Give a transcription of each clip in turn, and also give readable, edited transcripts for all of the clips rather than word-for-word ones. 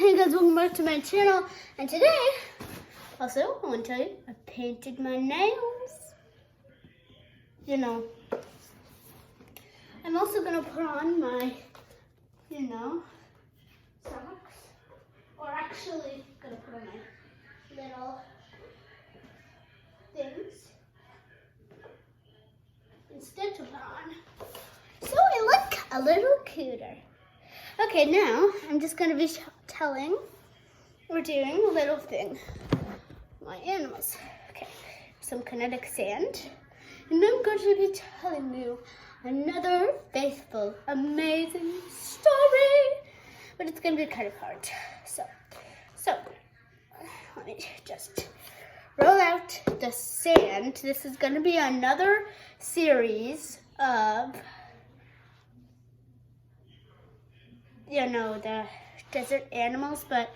Hey guys, welcome back to my channel. And today, also, I want to tell you, I painted my nails. You know, I'm also going to put on my, socks. Or actually, going to put on my little things instead to put on. So I look a little cuter. Okay, now I'm just going to be we're doing a little thing. My animals. Okay, some kinetic sand. And I'm going to be telling you another faithful, amazing story. But it's going to be kind of hard. So let me just roll out the sand. This is going to be another series of the desert animals, but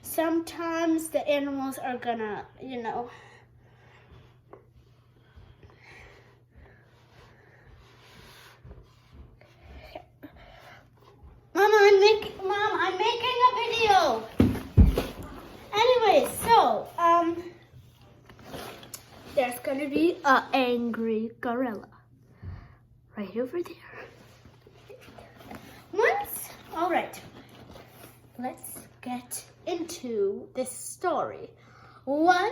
sometimes the animals are gonna, Mom, I'm making a video. Anyway, so, there's gonna be an angry gorilla right over there. All right, let's get into this story. All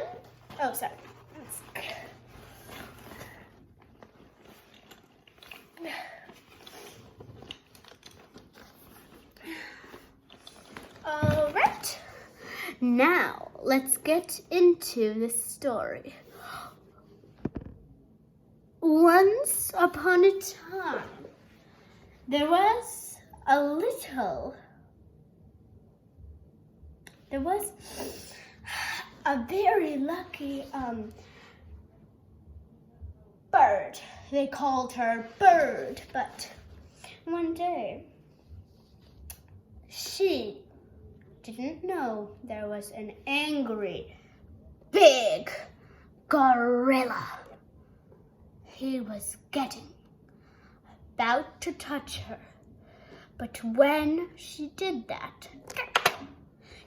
right, now let's get into this story. Once upon a time, there was a very lucky bird. They called her Bird, but one day she didn't know there was an angry, big gorilla. He was about to touch her. But when she did that,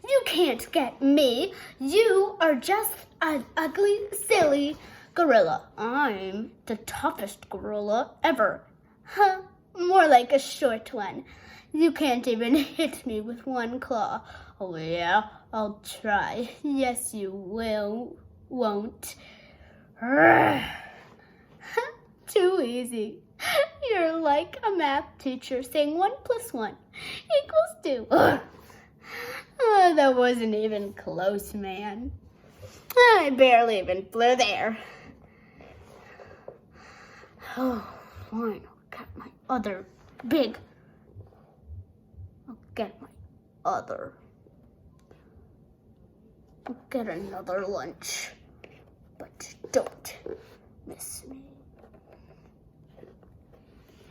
you can't get me. You are just an ugly, silly gorilla. I'm the toughest gorilla ever. Huh? More like a short one. You can't even hit me with one claw. Oh yeah, I'll try. Yes, you won't. Too easy. You're like a math teacher saying 1 + 1 = 2. Oh, that wasn't even close, man. I barely even flew there. Oh, fine. I'll get another lunch. But don't miss me.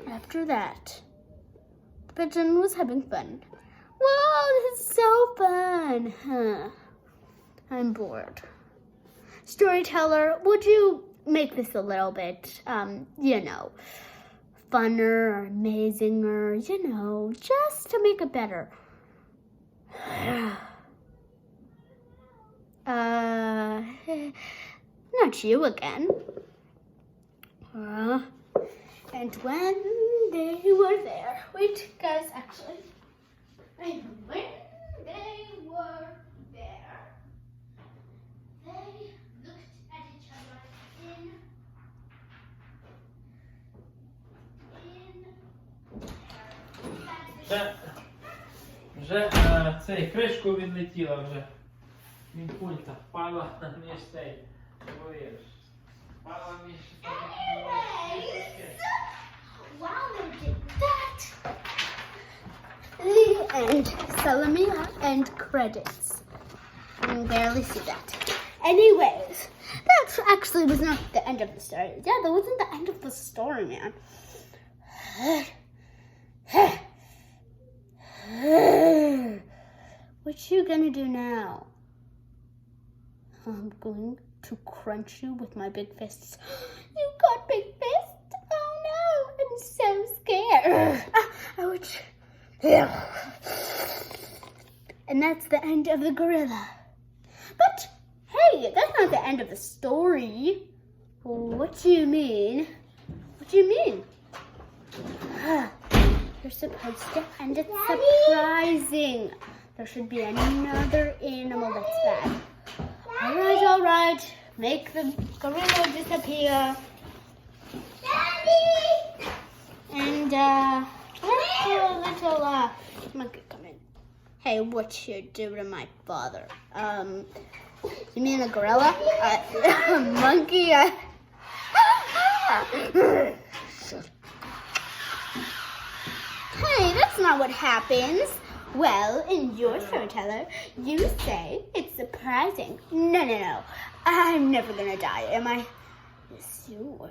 After that, the pigeon was having fun. Whoa, this is so fun. Huh. I'm bored. Storyteller, would you make this a little bit, funner or amazinger, just to make it better? Not you again. And when they were there, wait, guys, actually. And when they were there, they looked at each other in Вже цей кришку відлетіла вже. Він пульта впала між цей. Впала між. Wow, they did that. The end. Salamia and credits. You can barely see that. Anyways, that actually was not the end of the story. Yeah, that wasn't the end of the story, man. What you gonna do now? I'm going to crunch you with my big fists. You got big fists? Oh no, I'm so scared. Ouch. And that's the end of the gorilla. But, hey, that's not the end of the story. What do you mean? What do you mean? You're supposed to end it surprising. There should be another animal that's bad. All right. Make the gorilla disappear. Daddy! And, let's do a little, monkey come in. Hey, what you do to my father? You mean a gorilla? A monkey? Hey, that's not what happens. Well, in your storyteller, you say it's surprising. No. I'm never gonna die, am I? Yes, you will.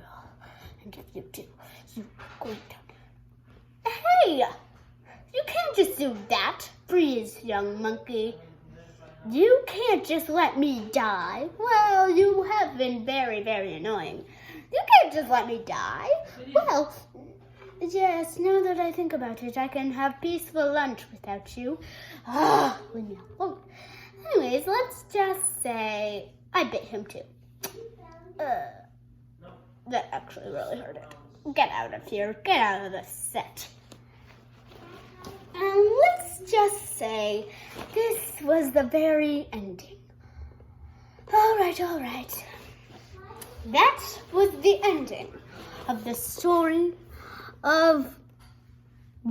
And if you do, you're going to. Hey! You can't just do that. Freeze, young monkey. You can't just let me die. Well, you have been very, very annoying. You can't just let me die. Well, yes, now that I think about it, I can have peaceful lunch without you. Leave me alone. Anyways, let's just say I bit him too. That actually really hurt it. Get out of here. Get out of the set. And let's just say this was the very ending. All right. That was the ending of the story of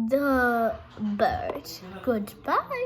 the bird. Goodbye.